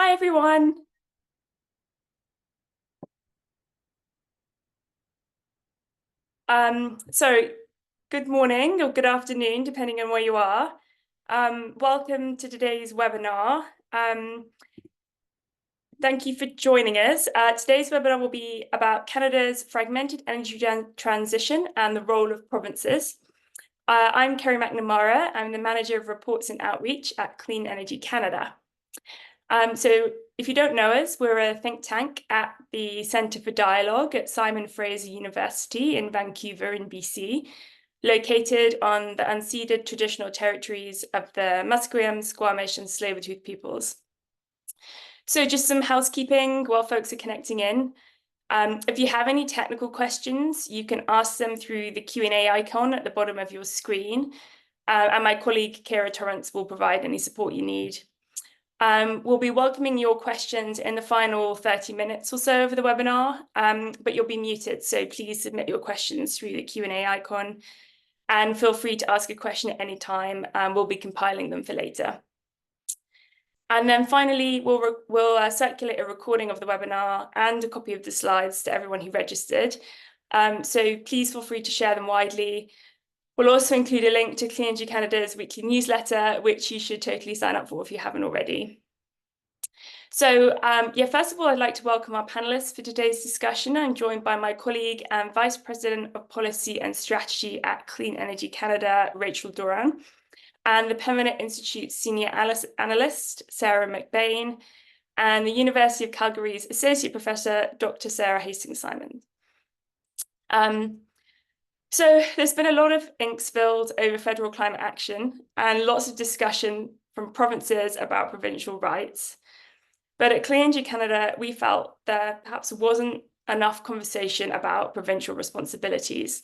Hi, everyone. So good morning or good afternoon, depending on where you are. Welcome to today's webinar. Thank you for joining us. Today's webinar will be about Canada's fragmented energy transition and the role of provinces. I'm Kerry McNamara. I'm the Manager of Reports and Outreach at Clean Energy Canada. So if you don't know us, we're a think tank at the Centre for Dialogue at Simon Fraser University in Vancouver in BC, located on the unceded traditional territories of the Musqueam, Squamish and Tsleil-Waututh peoples. So just some housekeeping while folks are connecting in. If you have any technical questions, you can ask them through the Q&A icon at the bottom of your screen, and my colleague Kira Torrance will provide any support you need. We'll be welcoming your questions in the final 30 minutes or so of the webinar, but you'll be muted, so please submit your questions through the Q&A icon and feel free to ask a question at any time. We'll be compiling them for later. And then finally, we'll circulate a recording of the webinar and a copy of the slides to everyone who registered. So please feel free to share them widely. We'll also include a link to Clean Energy Canada's weekly newsletter, which you should totally sign up for if you haven't already. So first of all, I'd like to welcome our panelists for today's discussion. I'm joined by my colleague and Vice President of Policy and Strategy at Clean Energy Canada, Rachel Doran, and the Pembina Institute Senior Analyst, Sara McBain, and the University of Calgary's Associate Professor, Dr. Sara Hastings-Simon. So there's been a lot of ink spilled over federal climate action and lots of discussion from provinces about provincial rights. But at Clean Energy Canada, we felt there perhaps wasn't enough conversation about provincial responsibilities.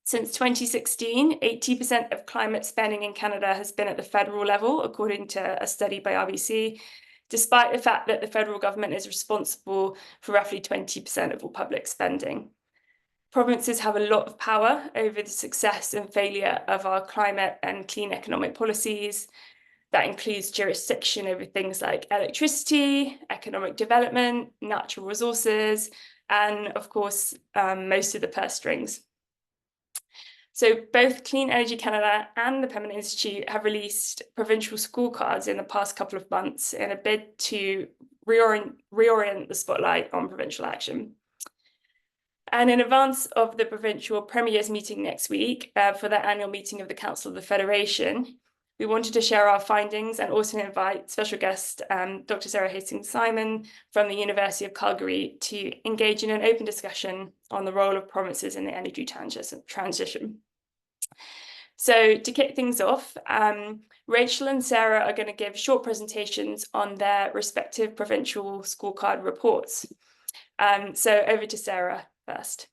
Since 2016, 80% of climate spending in Canada has been at the federal level, according to a study by RBC, despite the fact that the federal government is responsible for roughly 20% of all public spending. Provinces have a lot of power over the success and failure of our climate and clean economic policies. That includes jurisdiction over things like electricity, economic development, natural resources, and of course, most of the purse strings. So both Clean Energy Canada and the Pembina Institute have released provincial scorecards in the past couple of months in a bid to reorient the spotlight on provincial action. And in advance of the provincial premiers meeting next week for the annual meeting of the Council of the Federation, we wanted to share our findings and also invite special guest Dr. Sara Hastings-Simon from the University of Calgary to engage in an open discussion on the role of provinces in the energy transition. So to kick things off, Rachel and Sara are going to give short presentations on their respective provincial scorecard reports. So over to Sara first.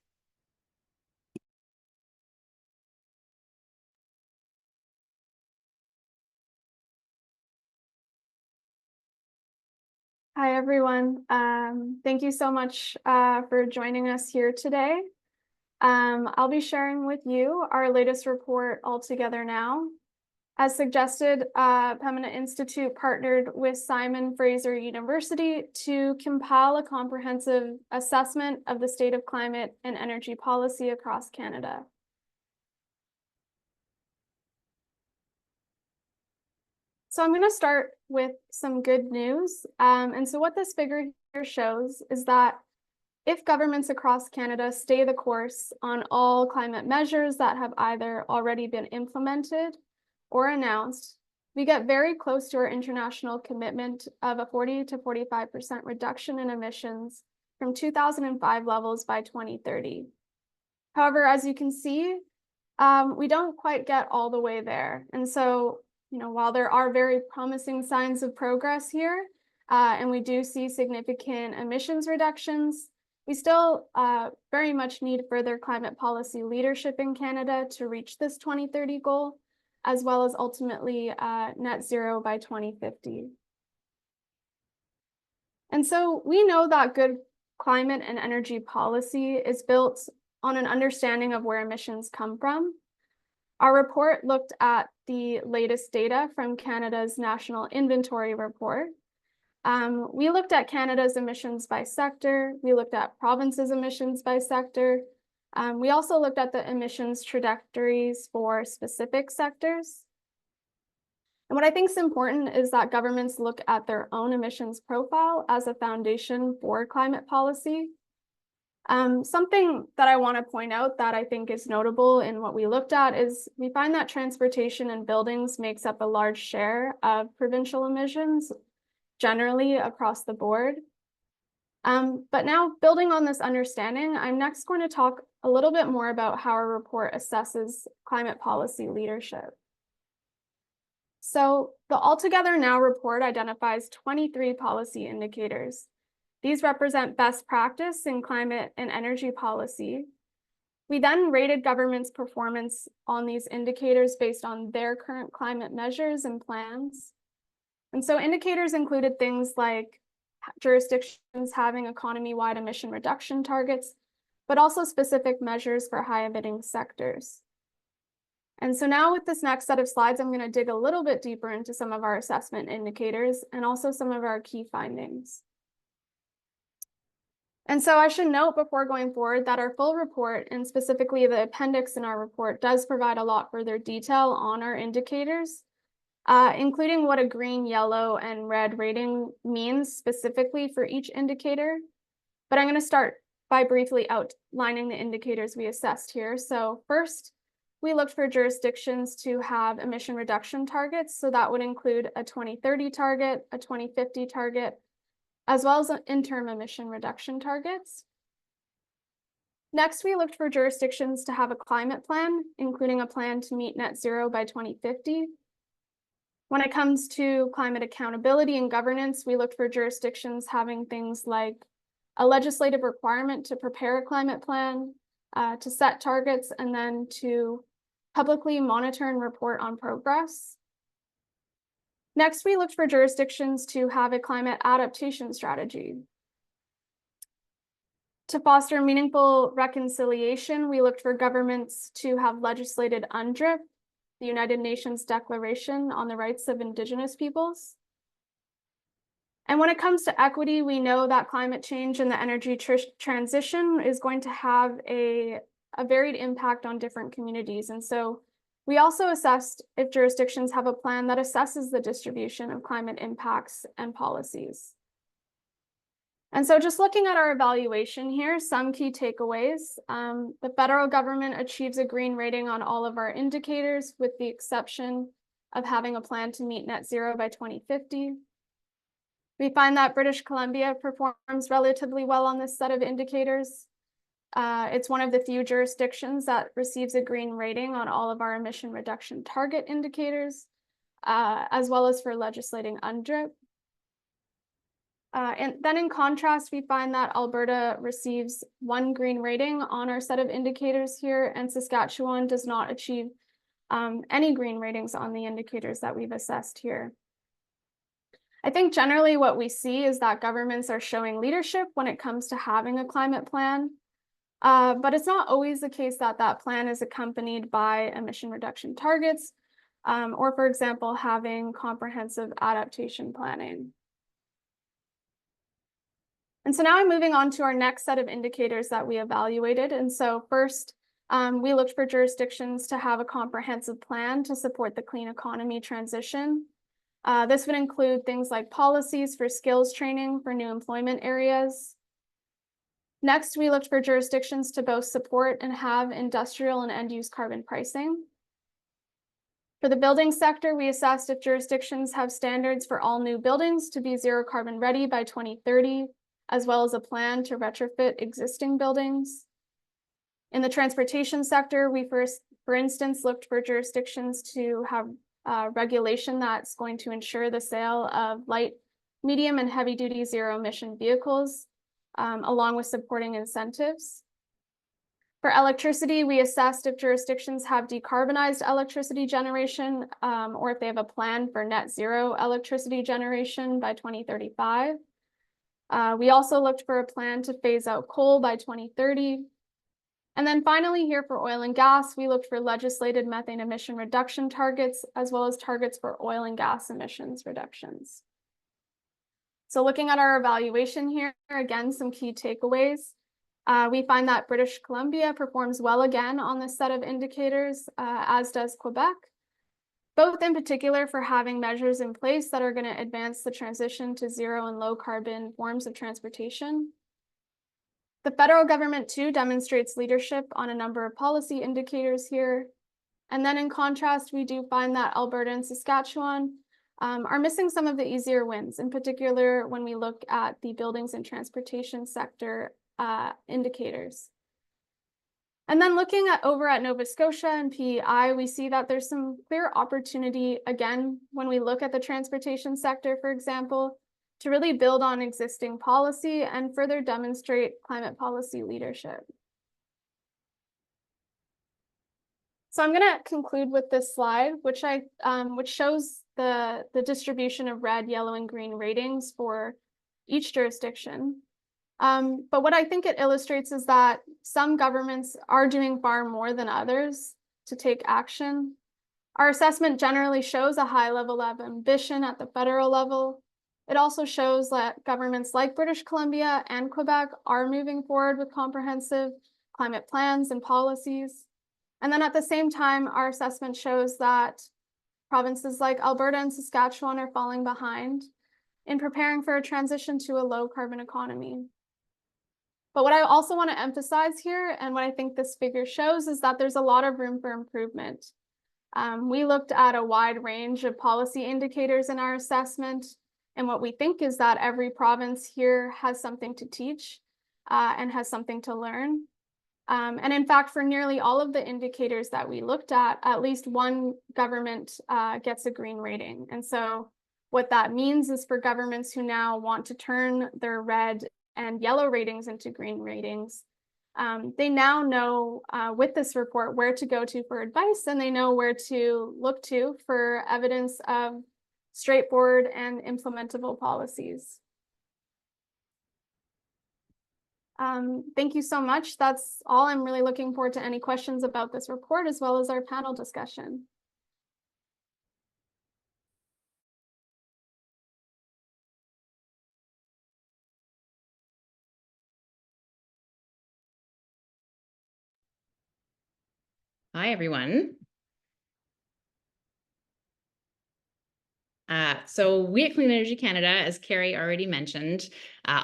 Hi, everyone. Thank you so much for joining us here today. I'll be sharing with you our latest report, All Together Now. As suggested, Pembina Institute partnered with Simon Fraser University to compile a comprehensive assessment of the state of climate and energy policy across Canada. So I'm going to start with some good news. And so what this figure here shows is that if governments across Canada stay the course on all climate measures that have either already been implemented or announced, we get very close to our international commitment of a 40 to 45% reduction in emissions from 2005 levels by 2030. However, as you can see, we don't quite get all the way there. And so, while there are very promising signs of progress here, and we do see significant emissions reductions, we still very much need further climate policy leadership in Canada to reach this 2030 goal, as well as ultimately net zero by 2050. And so we know that good climate and energy policy is built on an understanding of where emissions come from. Our report looked at the latest data from Canada's National Inventory Report, We looked at Canada's emissions by sector. We looked at provinces' emissions by sector. We also looked at the emissions trajectories for specific sectors. And what I think is important is that governments look at their own emissions profile as a foundation for climate policy. Something that I want to point out that I think is notable in what we looked at is we find that transportation and buildings makes up a large share of provincial emissions, generally across the board. But now, building on this understanding, I'm next going to talk a little bit more about how our report assesses climate policy leadership. So the Altogether Now report identifies 23 policy indicators. These represent best practice in climate and energy policy. We then rated government's performance on these indicators based on their current climate measures and plans. And so indicators included things like jurisdictions having economy-wide emission reduction targets, but also specific measures for high-emitting sectors. And so now with this next set of slides, I'm going to dig a little bit deeper into some of our assessment indicators and also some of our key findings. And so I should note before going forward that our full report, and specifically the appendix in our report, does provide a lot further detail on our indicators, including what a green, yellow, and red rating means specifically for each indicator. But I'm going to start by briefly outlining the indicators we assessed here. So first, we looked for jurisdictions to have emission reduction targets. So that would include a 2030 target, a 2050 target, as well as interim emission reduction targets. Next, we looked for jurisdictions to have a climate plan, including a plan to meet net zero by 2050. When it comes to climate accountability and governance, we looked for jurisdictions having things like a legislative requirement to prepare a climate plan, to set targets, and then to publicly monitor and report on progress. Next, we looked for jurisdictions to have a climate adaptation strategy. To foster meaningful reconciliation, we looked for governments to have legislated UNDRIP, the United Nations Declaration on the Rights of Indigenous Peoples. And when it comes to equity, we know that climate change and the energy transition is going to have a varied impact on different communities. And so we also assessed if jurisdictions have a plan that assesses the distribution of climate impacts and policies. And so just looking at our evaluation here, some key takeaways. The federal government achieves a green rating on all of our indicators, with the exception of having a plan to meet net zero by 2050. We find that British Columbia performs relatively well on this set of indicators. It's one of the few jurisdictions that receives a green rating on all of our emission reduction target indicators, as well as for legislating UNDRIP. And then in contrast, we find that Alberta receives 1 green rating on our set of indicators here, and Saskatchewan does not achieve any green ratings on the indicators that we've assessed here. I think generally what we see is that governments are showing leadership when it comes to having a climate plan, but it's not always the case that that plan is accompanied by emission reduction targets, or for example, having comprehensive adaptation planning. And so now I'm moving on to our next set of indicators that we evaluated. And so first, we looked for jurisdictions to have a comprehensive plan to support the clean economy transition. This would include things like policies for skills training for new employment areas. Next, we looked for jurisdictions to both support and have industrial and end-use carbon pricing. For the building sector, we assessed if jurisdictions have standards for all new buildings to be zero carbon ready by 2030, as well as a plan to retrofit existing buildings. In the transportation sector, we for instance, looked for jurisdictions to have regulation that's going to ensure the sale of light, medium, and heavy-duty zero-emission vehicles, along with supporting incentives. For electricity, we assessed if jurisdictions have decarbonized electricity generation, or if they have a plan for net zero electricity generation by 2035. We also looked for a plan to phase out coal by 2030. And then finally here for oil and gas, we looked for legislated methane emission reduction targets, as well as targets for oil and gas emissions reductions. So looking at our evaluation here, again, some key takeaways. We find that British Columbia performs well again on this set of indicators, as does Quebec, both in particular for having measures in place that are going to advance the transition to zero and low carbon forms of transportation. The federal government too demonstrates leadership on a number of policy indicators here. And then in contrast, we do find that Alberta and Saskatchewan are missing some of the easier wins, in particular when we look at the buildings and transportation sector indicators. And then looking at over at Nova Scotia and PEI, we see that there's some clear opportunity, again, when we look at the transportation sector, for example, to really build on existing policy and further demonstrate climate policy leadership. So I'm going to conclude with this slide, which shows the distribution of red, yellow, and green ratings for each jurisdiction. But what I think it illustrates is that some governments are doing far more than others to take action. Our assessment generally shows a high level of ambition at the federal level. It also shows that governments like British Columbia and Quebec are moving forward with comprehensive climate plans and policies. And then at the same time, our assessment shows that provinces like Alberta and Saskatchewan are falling behind in preparing for a transition to a low carbon economy. But what I also want to emphasize here, and what I think this figure shows, is that there's a lot of room for improvement. We looked at a wide range of policy indicators in our assessment, and what we think is that every province here has something to teach and has something to learn. And in fact, for nearly all of the indicators that we looked at least one government gets a green rating. And so what that means is for governments who now want to turn their red and yellow ratings into green ratings, they now know with this report where to go to for advice, and they know where to look to for evidence of straightforward and implementable policies. Thank you so much. That's all. I'm really looking forward to any questions about this report as well as our panel discussion. Hi, everyone. So we at Clean Energy Canada, as Carrie already mentioned,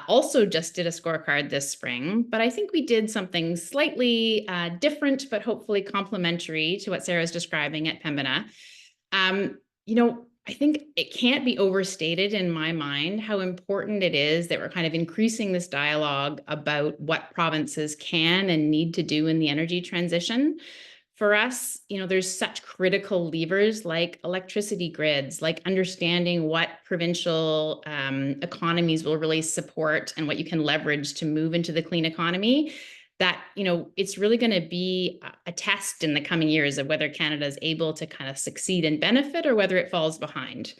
also just did a scorecard this spring, but I think we did something slightly different, but hopefully complementary to what Sarah is describing at Pembina. I think it can't be overstated in my mind how important it is that we're kind of increasing this dialogue about what provinces can and need to do in the energy transition. For us, there's such critical levers like electricity grids, like understanding what provincial economies will really support and what you can leverage to move into the clean economy, that, it's really going to be a test in the coming years of whether Canada is able to kind of succeed and benefit or whether it falls behind.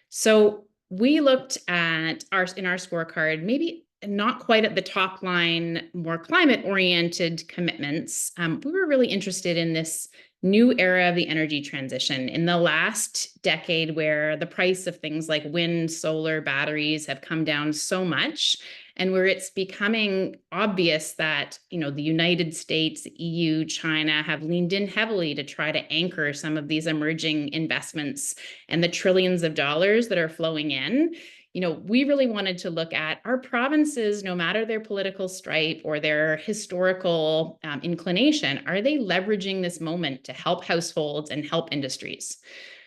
So we looked at in our scorecard, maybe not quite at the top line, more climate-oriented commitments. We were really interested in this new era of the energy transition in the last decade, where the price of things like wind, solar, batteries have come down so much, and where it's becoming obvious that, the United States, the EU, China have leaned in heavily to try to anchor some of these emerging investments and the trillions of dollars that are flowing in. We really wanted to look at our provinces, no matter their political stripe or their historical inclination, are they leveraging this moment to help households and help industries?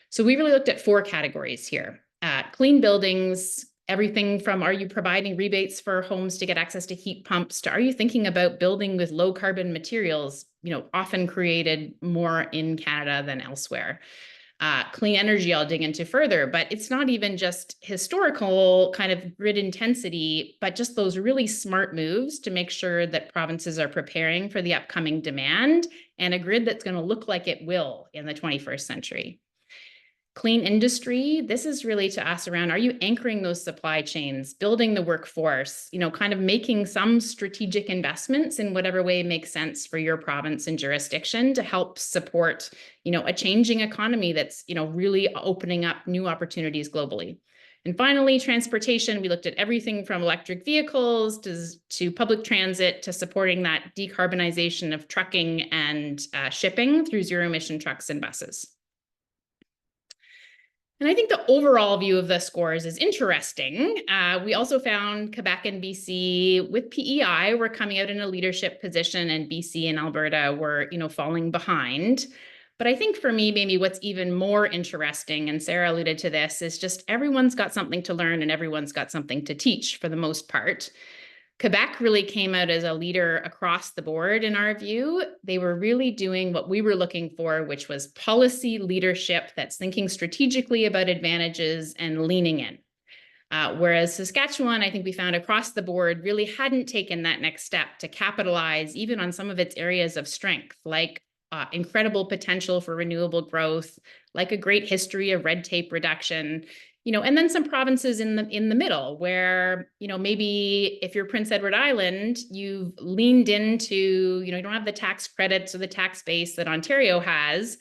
So we really looked at 4 categories here. Clean buildings, everything from, are you providing rebates for homes to get access to heat pumps, to are you thinking about building with low carbon materials, often created more in Canada than elsewhere. Clean energy I'll dig into further, but it's not even just historical kind of grid intensity, but just those really smart moves to make sure that provinces are preparing for the upcoming demand and a grid that's going to look like it will in the 21st century. Clean industry, this is really to us around, are you anchoring those supply chains, building the workforce, kind of making some strategic investments in whatever way makes sense for your province and jurisdiction to help support, a changing economy that's, really opening up new opportunities globally. And finally, transportation, we looked at everything from electric vehicles to public transit to supporting that decarbonization of trucking and shipping through zero emission trucks and buses. And I think the overall view of the scores is interesting. We also found Quebec and BC with PEI were coming out in a leadership position, and BC and Alberta were, falling behind. But I think for me, maybe what's even more interesting, and Sara alluded to this, is just everyone's got something to learn and everyone's got something to teach for the most part. Quebec really came out as a leader across the board in our view. They were really doing what we were looking for, which was policy leadership that's thinking strategically about advantages and leaning in. Whereas Saskatchewan, I think we found across the board, really hadn't taken that next step to capitalize even on some of its areas of strength, like incredible potential for renewable growth, like a great history of red tape reduction, and then some provinces in the middle where, maybe if you're Prince Edward Island, you've leaned into, you don't have the tax credits or the tax base that Ontario has,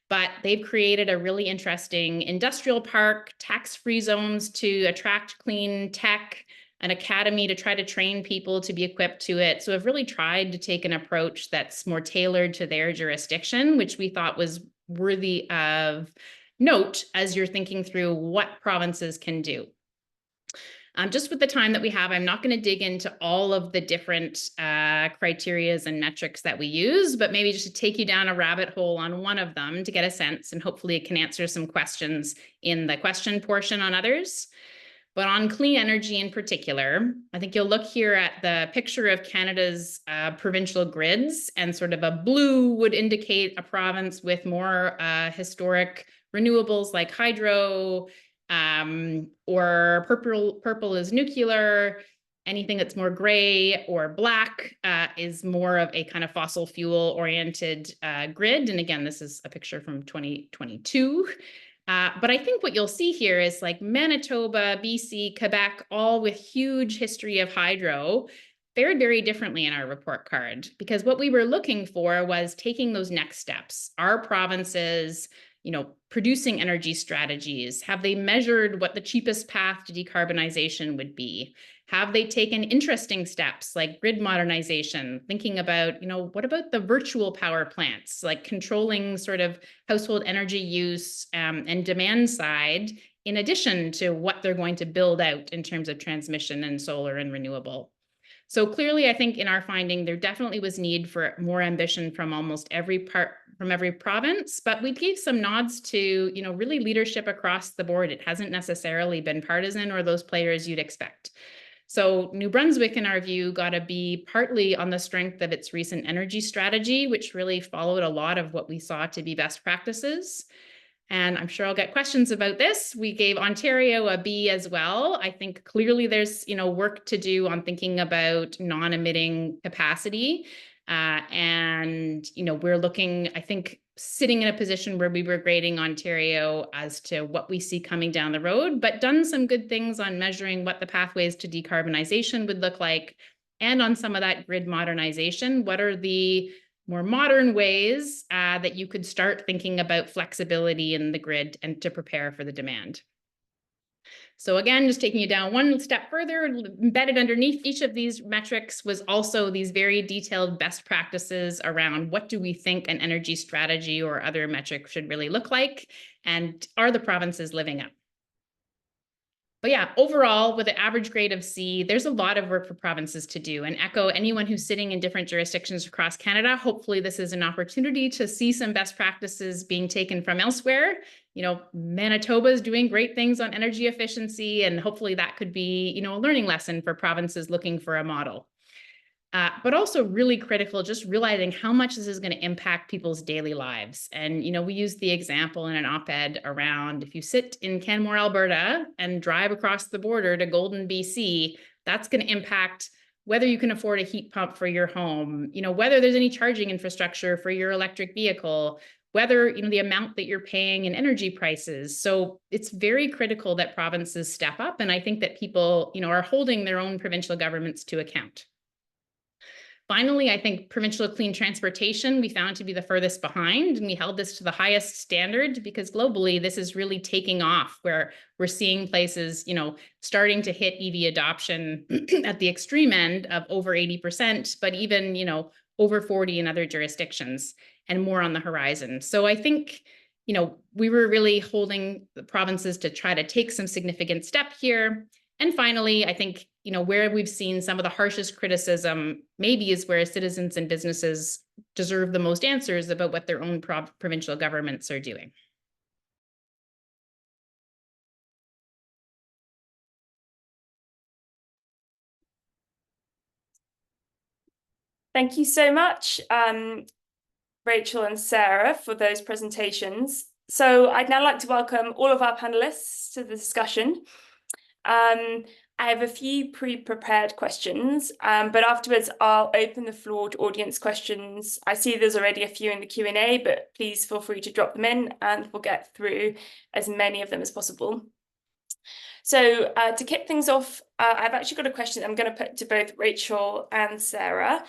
but they've created a really interesting industrial park, tax-free zones to attract clean tech, an academy to try to train people to be equipped to it. So I've really tried to take an approach that's more tailored to their jurisdiction, which we thought was worthy of note as you're thinking through what provinces can do. Just with the time that we have, I'm not going to dig into all of the different criterias and metrics that we use, but maybe just to take you down a rabbit hole on one of them to get a sense, and hopefully it can answer some questions in the question portion on others. But on clean energy in particular, I think you'll look here at the picture of Canada's provincial grids, and sort of a blue would indicate a province with more historic renewables like hydro, or purple is nuclear. Anything that's more gray or black is more of a kind of fossil fuel oriented grid. And again, this is a picture from 2022. But I think what you'll see here is like Manitoba, BC, Quebec, all with huge history of hydro, fared very differently in our report card, because what we were looking for was taking those next steps. Our provinces, producing energy strategies, have they measured what the cheapest path to decarbonization would be? Have they taken interesting steps like grid modernization, thinking about, what about the virtual power plants, like controlling sort of household energy use and demand side, in addition to what they're going to build out in terms of transmission and solar and renewable. So clearly, I think in our finding, there definitely was need for more ambition from almost every province, but we gave some nods to, really leadership across the board. It hasn't necessarily been partisan or those players you'd expect. So New Brunswick, in our view, got to be partly on the strength of its recent energy strategy, which really followed a lot of what we saw to be best practices. And I'm sure I'll get questions about this. We gave Ontario a B as well. I think clearly there's, work to do on thinking about non-emitting capacity. And, we're looking, I think, sitting in a position where we were grading Ontario as to what we see coming down the road, but done some good things on measuring what the pathways to decarbonization would look like. And on some of that grid modernization, what are the more modern ways that you could start thinking about flexibility in the grid and to prepare for the demand. So again, just taking you down one step further, embedded underneath each of these metrics was also these very detailed best practices around what do we think an energy strategy or other metric should really look like, and are the provinces living up? But yeah, overall, with an average grade of C, there's a lot of work for provinces to do. And echo anyone who's sitting in different jurisdictions across Canada, hopefully this is an opportunity to see some best practices being taken from elsewhere. Manitoba is doing great things on energy efficiency, and hopefully that could be, a learning lesson for provinces looking for a model. But also really critical, just realizing how much this is going to impact people's daily lives. And, we used the example in an op-ed around if you sit in Canmore, Alberta and drive across the border to Golden, BC, that's going to impact whether you can afford a heat pump for your home, whether there's any charging infrastructure for your electric vehicle, whether, the amount that you're paying in energy prices. So it's very critical that provinces step up. And I think that people, are holding their own provincial governments to account. Finally, I think provincial clean transportation, we found to be the furthest behind, and we held this to the highest standard because globally, this is really taking off, where we're seeing places, starting to hit EV adoption at the extreme end of over 80%, but even, over 40 in other jurisdictions, and more on the horizon. So I think, we were really holding the provinces to try to take some significant step here. And finally, I think, where we've seen some of the harshest criticism maybe is where citizens and businesses deserve the most answers about what their own provincial governments are doing. Thank you so much, Rachel and Sarah, for those presentations. So I'd now like to welcome all of our panelists to the discussion. I have a few pre-prepared questions, but afterwards I'll open the floor to audience questions. I see there's already a few in the Q&A, but please feel free to drop them in and we'll get through as many of them as possible. So to kick things off, I've actually got a question I'm going to put to both Rachel and Sarah.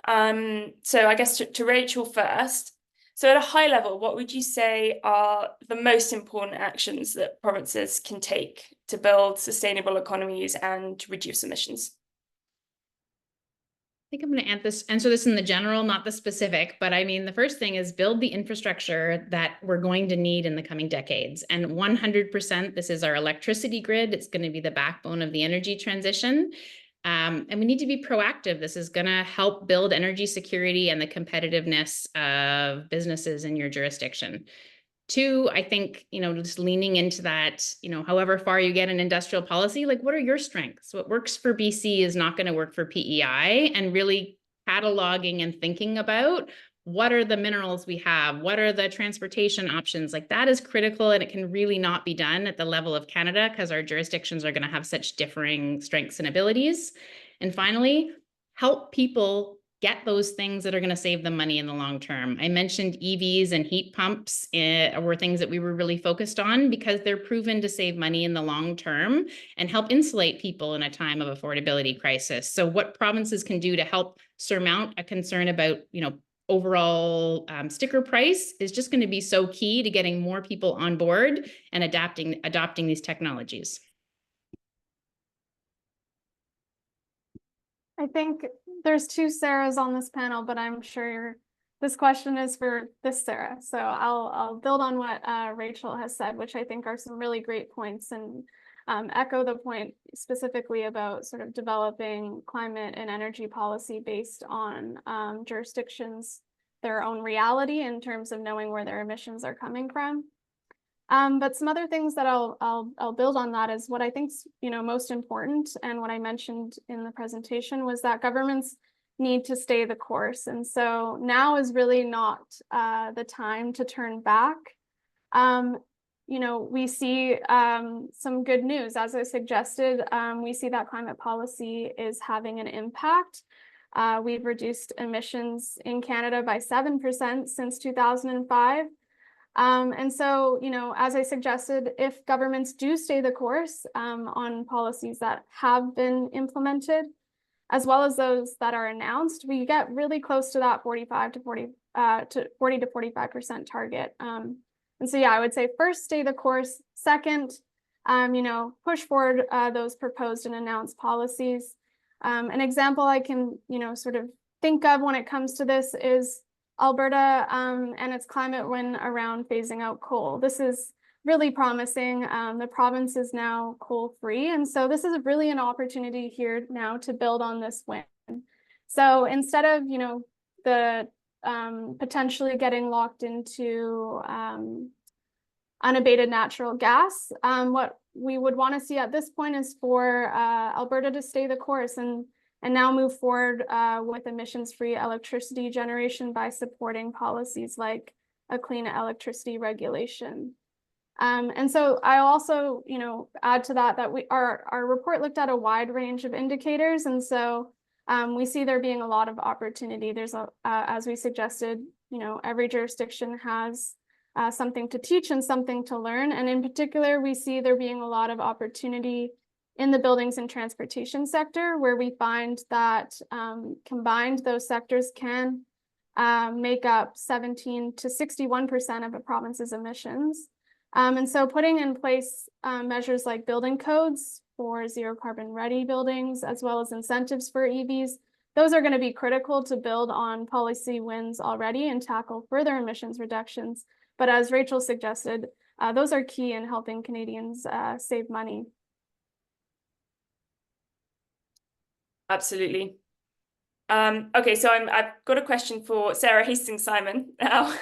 So I guess to Rachel first. So at a high level, what would you say are the most important actions that provinces can take to build sustainable economies and reduce emissions? I think I'm going to answer this in the general, not the specific, but I mean, the first thing is build the infrastructure that we're going to need in the coming decades. And 100%, this is our electricity grid. It's going to be the backbone of the energy transition. And we need to be proactive. This is going to help build energy security and the competitiveness of businesses in your jurisdiction. Two, I think, just leaning into that, however far you get in industrial policy, like what are your strengths? What works for BC is not going to work for PEI, and really cataloging and thinking about what are the minerals we have? What are the transportation options? Like that is critical, and it can really not be done at the level of Canada because our jurisdictions are going to have such differing strengths and abilities. And finally, help people get those things that are going to save them money in the long term. I mentioned EVs and heat pumps were things that we were really focused on because they're proven to save money in the long term and help insulate people in a time of affordability crisis. So what provinces can do to help surmount a concern about, overall sticker price is just going to be so key to getting more people on board and adopting these technologies. I think there's two Sarahs on this panel, but I'm sure this question is for this Sarah. So I'll build on what Rachel has said, which I think are some really great points, and echo the point specifically about sort of developing climate and energy policy based on jurisdictions, their own reality in terms of knowing where their emissions are coming from. But some other things that I'll build on that is what I think's most important, and what I mentioned in the presentation was that governments need to stay the course. And so now is really not the time to turn back. We see some good news. As I suggested, we see that climate policy is having an impact. We've reduced emissions in Canada by 7% since 2005. And so, as I suggested, if governments do stay the course on policies that have been implemented, as well as those that are announced, we get really close to that 40 to 45% target. And so, yeah, I would say first, stay the course. Second, push forward those proposed and announced policies. An example I can, sort of think of when it comes to this is Alberta and its climate win around phasing out coal. This is really promising. The province is now coal-free, and so this is really an opportunity here now to build on this win. So instead of the potentially getting locked into unabated natural gas, what we would want to see at this point is for Alberta to stay the course and now move forward with emissions-free electricity generation by supporting policies like a clean electricity regulation. And so I also, add to that our report looked at a wide range of indicators, and so we see there being a lot of opportunity. There's as we suggested, every jurisdiction has something to teach and something to learn, and in particular, we see there being a lot of opportunity in the buildings and transportation sector, where we find that combined, those sectors can make up 17 to 61% of a province's emissions. And so putting in place measures like building codes for zero carbon ready buildings, as well as incentives for EVs, those are going to be critical to build on policy wins already and tackle further emissions reductions. But as Rachel suggested, those are key in helping Canadians save money. Absolutely. Okay, so I've got a question for Sara Hastings-Simon now.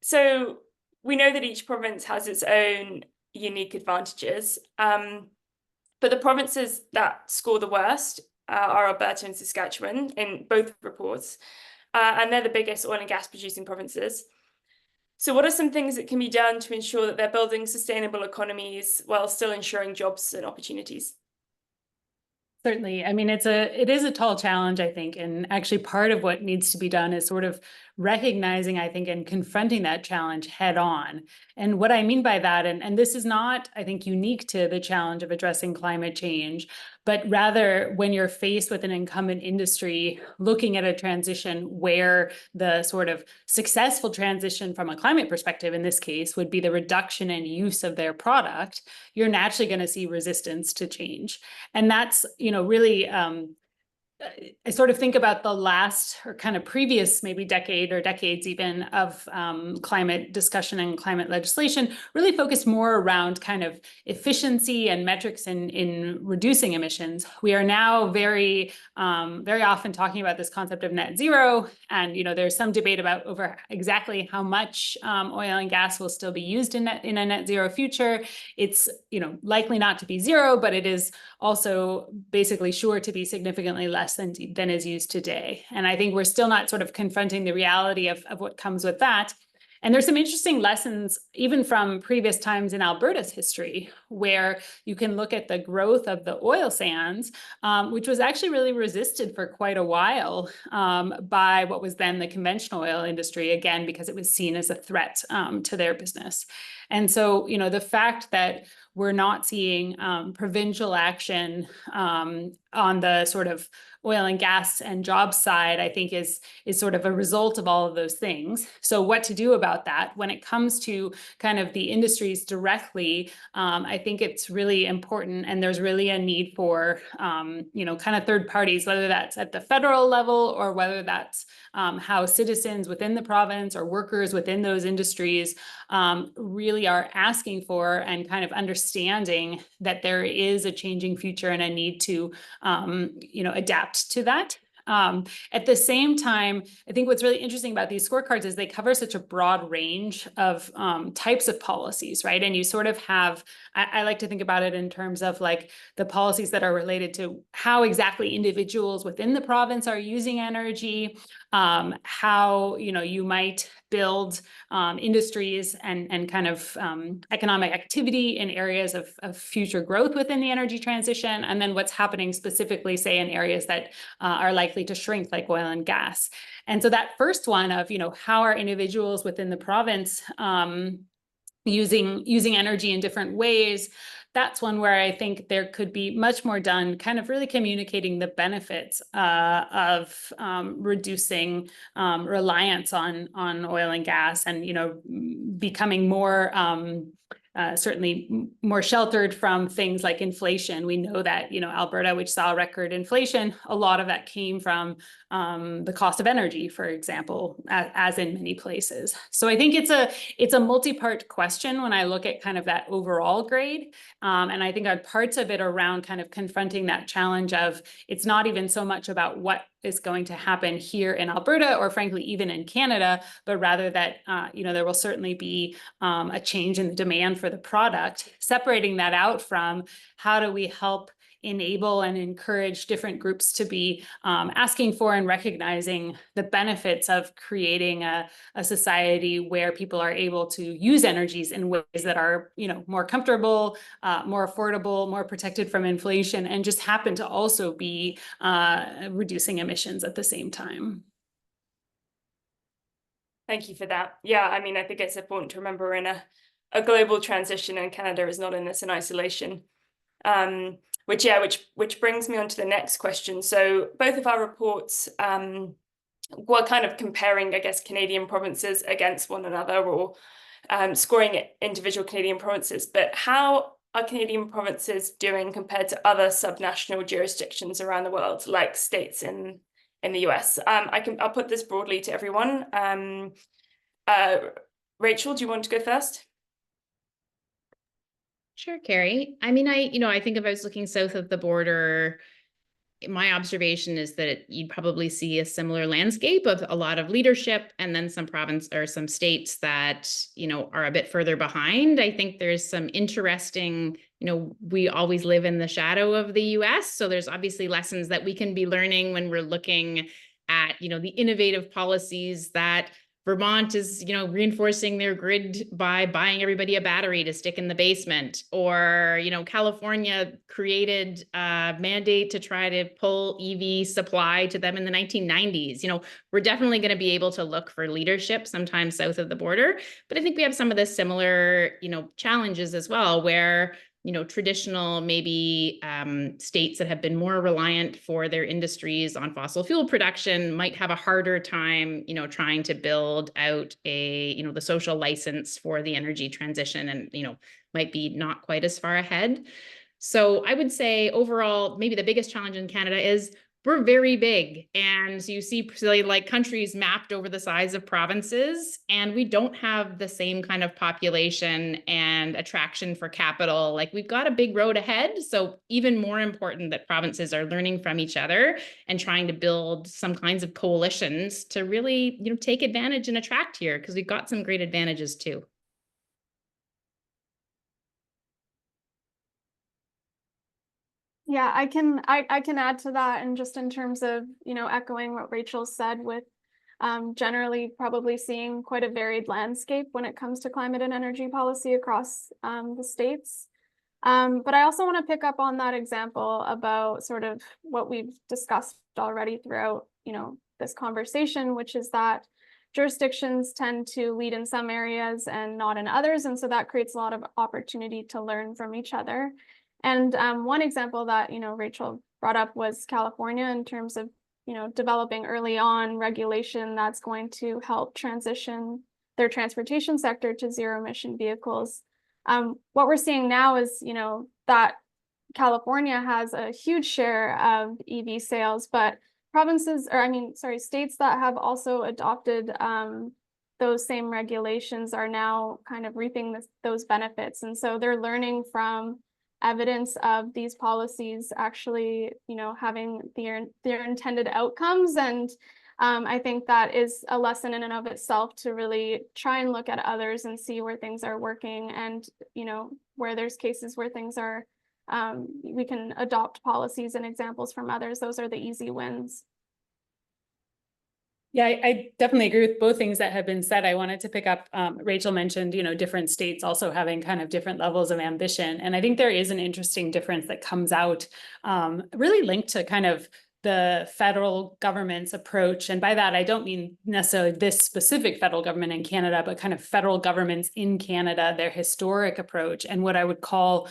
So we know that each province has its own unique advantages, but the provinces that score the worst are Alberta and Saskatchewan in both reports, and they're the biggest oil and gas producing provinces. So what are some things that can be done to ensure that they're building sustainable economies while still ensuring jobs and opportunities? Certainly. I mean, it is a tall challenge, I think. And actually part of what needs to be done is sort of recognizing, I think, and confronting that challenge head on. And what I mean by that, and this is not, I think, unique to the challenge of addressing climate change, but rather when you're faced with an incumbent industry looking at a transition where the sort of successful transition from a climate perspective in this case would be the reduction in use of their product, you're naturally going to see resistance to change. And that's, really I sort of think about the last or kind of previous maybe decade or decades even of climate discussion and climate legislation really focused more around kind of efficiency and metrics in reducing emissions. We are now very often talking about this concept of net zero, and there's some debate about over exactly how much oil and gas will still be used in a net zero future. It's likely not to be zero, but it is also basically sure to be significantly less than is used today. And I think we're still not sort of confronting the reality of what comes with that. And there's some interesting lessons, even from previous times in Alberta's history, where you can look at the growth of the oil sands, which was actually really resisted for quite a while by what was then the conventional oil industry, again, because it was seen as a threat to their business. And so, the fact that we're not seeing provincial action on the sort of oil and gas and jobs side, I think is sort of a result of all of those things. So what to do about that when it comes to kind of the industries directly, I think it's really important, and there's really a need for, kind of third parties, whether that's at the federal level or whether that's how citizens within the province or workers within those industries really are asking for and kind of understanding that there is a changing future and a need to, adapt to that. At the same time, I think what's really interesting about these scorecards is they cover such a broad range of types of policies, right? And you sort of have, I like to think about it in terms of like the policies that are related to how exactly individuals within the province are using energy, how, you might build industries and kind of economic activity in areas of future growth within the energy transition, and then what's happening specifically, say, in areas that are likely to shrink, like oil and gas. And so that first one of, how are individuals within the province using energy in different ways, that's one where I think there could be much more done, kind of really communicating the benefits of reducing reliance on oil and gas, and becoming more certainly more sheltered from things like inflation. We know that Alberta, which saw record inflation, a lot of that came from the cost of energy, for example, as in many places. So I think it's a multi-part question when I look at kind of that overall grade. And I think parts of it around kind of confronting that challenge of it's not even so much about what is going to happen here in Alberta or frankly even in Canada, but rather that there will certainly be a change in the demand for the product. Separating that out from how do we help enable and encourage different groups to be asking for and recognizing the benefits of creating a society where people are able to use energies in ways that are more comfortable, more affordable, more protected from inflation, and just happen to also be reducing emissions at the same time. Thank you for that. Yeah, I mean, I think it's important to remember we're in a global transition, and Canada is not in this in isolation. Which brings me on to the next question. So both of our reports were kind of comparing, I guess, Canadian provinces against one another, or scoring individual Canadian provinces. But how are Canadian provinces doing compared to other subnational jurisdictions around the world, like states in the US? I'll put this broadly to everyone. Rachel, do you want to go first? Sure, Carrie. I mean, I think if I was looking south of the border, my observation is that you'd probably see a similar landscape of a lot of leadership, and then some province or some states that, are a bit further behind. I think there's some interesting, we always live in the shadow of the US. So there's obviously lessons that we can be learning when we're looking at, the innovative policies that Vermont is, reinforcing their grid by buying everybody a battery to stick in the basement, or, California created a mandate to try to pull EV supply to them in the 1990s. We're definitely going to be able to look for leadership sometimes south of the border, but I think we have some of the similar, challenges as well, where traditional maybe states that have been more reliant for their industries on fossil fuel production might have a harder time, trying to build out the social license for the energy transition, and, might be not quite as far ahead. So I would say overall, maybe the biggest challenge in Canada is we're very big. And you see like countries mapped over the size of provinces, and we don't have the same kind of population and attraction for capital. Like, we've got a big road ahead. So even more important that provinces are learning from each other and trying to build some kinds of coalitions to really, take advantage and attract here, because we've got some great advantages too. Yeah, I can add to that, and just in terms of, echoing what Rachel said, with generally probably seeing quite a varied landscape when it comes to climate and energy policy across the states. But I also want to pick up on that example about sort of what we've discussed already throughout, this conversation, which is that jurisdictions tend to lead in some areas and not in others. And so that creates a lot of opportunity to learn from each other. And one example that, Rachel brought up was California, in terms of, developing early on regulation that's going to help transition their transportation sector to zero emission vehicles. What we're seeing now is, that California has a huge share of EV sales, but states that have also adopted those same regulations are now kind of reaping those benefits. And so they're learning from evidence of these policies actually, having their intended outcomes. And I think that is a lesson in and of itself, to really try and look at others and see where things are working, and, where there's cases where things are, we can adopt policies and examples from others. Those are the easy wins. Yeah, I definitely agree with both things that have been said. I wanted to pick up, Rachel mentioned, different states also having kind of different levels of ambition. And I think there is an interesting difference that comes out, really linked to kind of the federal government's approach. And by that, I don't mean necessarily this specific federal government in Canada, but kind of federal governments in Canada, their historic approach, and what I would call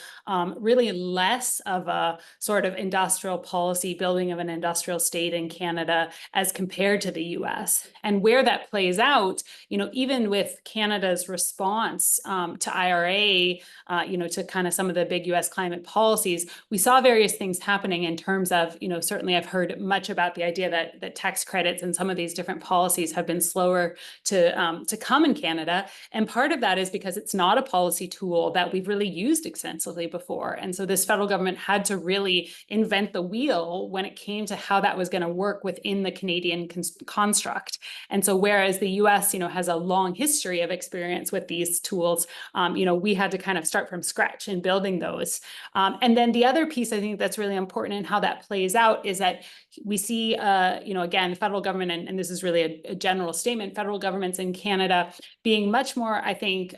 really less of a sort of industrial policy, building of an industrial state in Canada as compared to the US. And where that plays out, even with Canada's response to IRA, to kind of some of the big US climate policies, we saw various things happening in terms of, certainly I've heard much about the idea that tax credits and some of these different policies have been slower to come in Canada. And part of that is because it's not a policy tool that we've really used extensively before. And so this federal government had to really invent the wheel when it came to how that was going to work within the Canadian construct. And so whereas the US, has a long history of experience with these tools, we had to kind of start from scratch in building those. And then the other piece I think that's really important in how that plays out is that we see, again, federal government, and this is really a general statement, federal governments in Canada being much more, I think,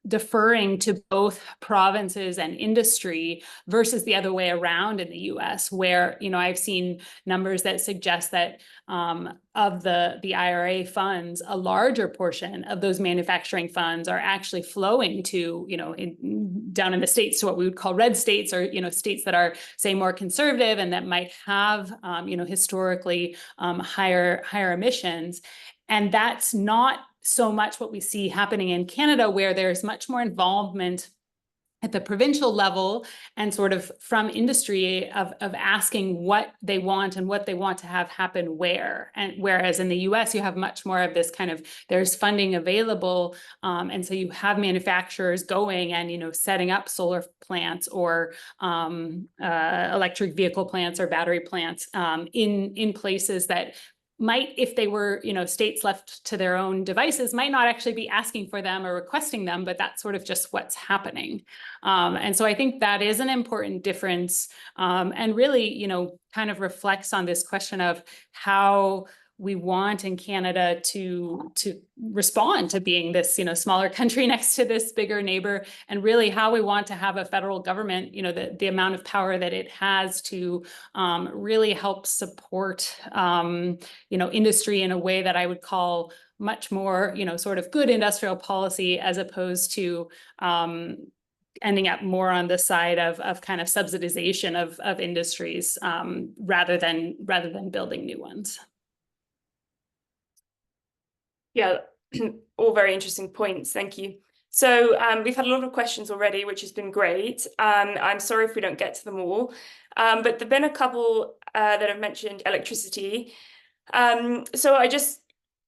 deferring to both provinces and industry versus the other way around in the US, where, I've seen numbers that suggest that the IRA funds, a larger portion of those manufacturing funds are actually flowing to, down in the states, to what we would call red states, or, states that are, say, more conservative and that might have, historically higher emissions. And that's not so much what we see happening in Canada, where there's much more involvement at the provincial level and sort of from industry of asking what they want and what they want to have happen where. And whereas in the US, you have much more of this kind of, there's funding available. And so you have manufacturers going and, setting up solar plants or electric vehicle plants or battery plants in places that might, if they were, states left to their own devices, might not actually be asking for them or requesting them, but that's sort of just what's happening. And so I think that is an important difference, and really, kind of reflects on this question of how we want in Canada to respond to being this, smaller country next to this bigger neighbor, and really how we want to have a federal government, the amount of power that it has to really help support, industry in a way that I would call much more, sort of good industrial policy, as opposed to ending up more on the side of kind of subsidization of industries, rather than building new ones. Yeah, all very interesting points. Thank you. So we've had a lot of questions already, which has been great. I'm sorry if we don't get to them all, but there've been a couple that have mentioned electricity. So I just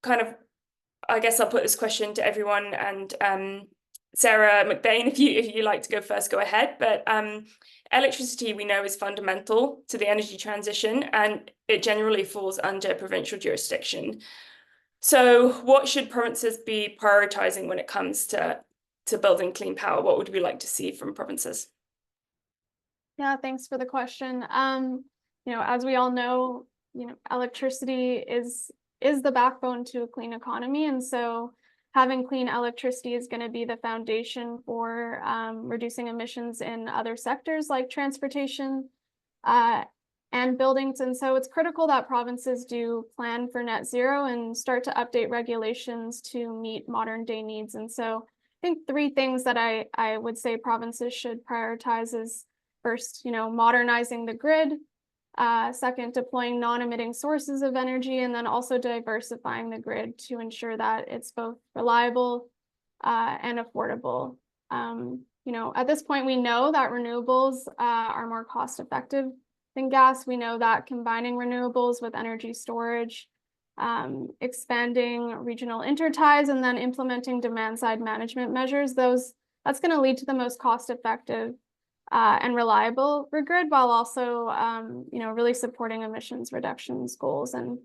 I guess I'll put this question to everyone, and Sara McBain, if you like to go first, go ahead. But electricity, we know, is fundamental to the energy transition, and it generally falls under provincial jurisdiction. So what should provinces be prioritizing when it comes to building clean power? What would we like to see from provinces? Yeah, thanks for the question. As we all know, electricity is the backbone to a clean economy. And so having clean electricity is going to be the foundation for reducing emissions in other sectors like transportation and buildings. And so it's critical that provinces do plan for net zero and start to update regulations to meet modern day needs. And so I think three things that I would say provinces should prioritize is first, modernizing the grid. Second, deploying non-emitting sources of energy, and then also diversifying the grid to ensure that it's both reliable and affordable. At this point, we know that renewables are more cost effective than gas. We know that combining renewables with energy storage, expanding regional interties, and then implementing demand side management measures, that's going to lead to the most cost effective and reliable grid, while also really supporting emissions reductions goals. And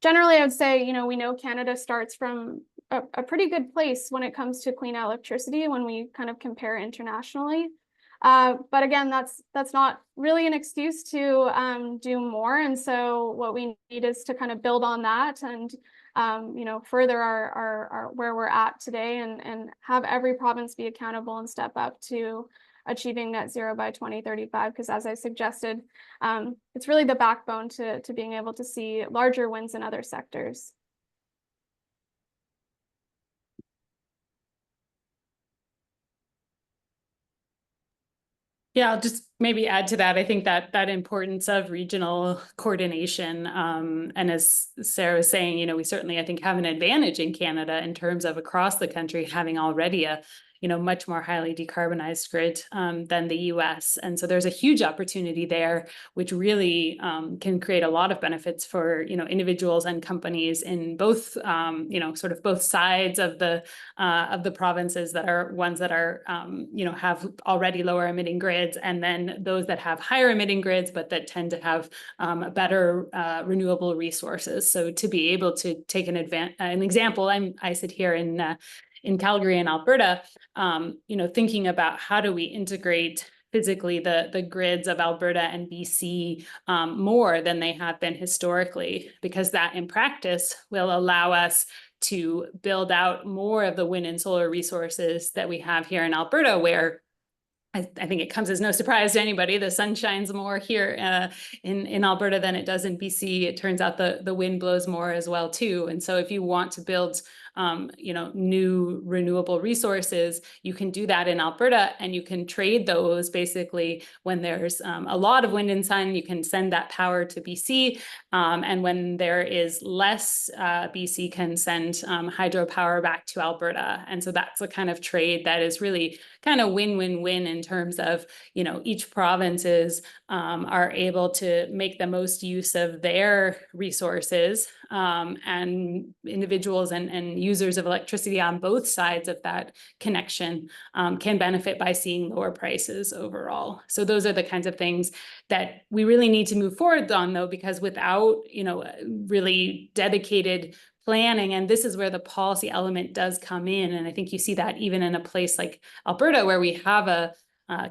generally, I would say, we know Canada starts from a pretty good place when it comes to clean electricity when we kind of compare internationally. But again, that's not really an excuse to do more. And so what we need is to kind of build on that and further our where we're at today, and have every province be accountable and step up to achieving net zero by 2035, because as I suggested, it's really the backbone to being able to see larger wins in other sectors. Yeah, I'll just maybe add to that. I think that importance of regional coordination, and as Sara was saying, we certainly, I think, have an advantage in Canada in terms of across the country having already a much more highly decarbonized grid than the US. And so there's a huge opportunity there, which really can create a lot of benefits for, individuals and companies in both, sort of both sides of the provinces that are ones that are, have already lower emitting grids, and then those that have higher emitting grids, but that tend to have better renewable resources. So to be able to take an example, I sit here in Calgary and Alberta, thinking about how do we integrate physically the grids of Alberta and BC more than they have been historically, because that in practice will allow us to build out more of the wind and solar resources that we have here in Alberta, where I think it comes as no surprise to anybody. The sun shines more here in Alberta than it does in BC. It turns out the wind blows more as well too. And so if you want to build new renewable resources, you can do that in Alberta, and you can trade those basically when there's a lot of wind and sun. You can send that power to BC, and when there is less, BC can send hydropower back to Alberta. And so that's the kind of trade that is really kind of win-win-win in terms of, each provinces are able to make the most use of their resources, and individuals and users of electricity on both sides of that connection can benefit by seeing lower prices overall. So those are the kinds of things that we really need to move forward on, though, because without, really dedicated planning, and this is where the policy element does come in. And I think you see that even in a place like Alberta, where we have a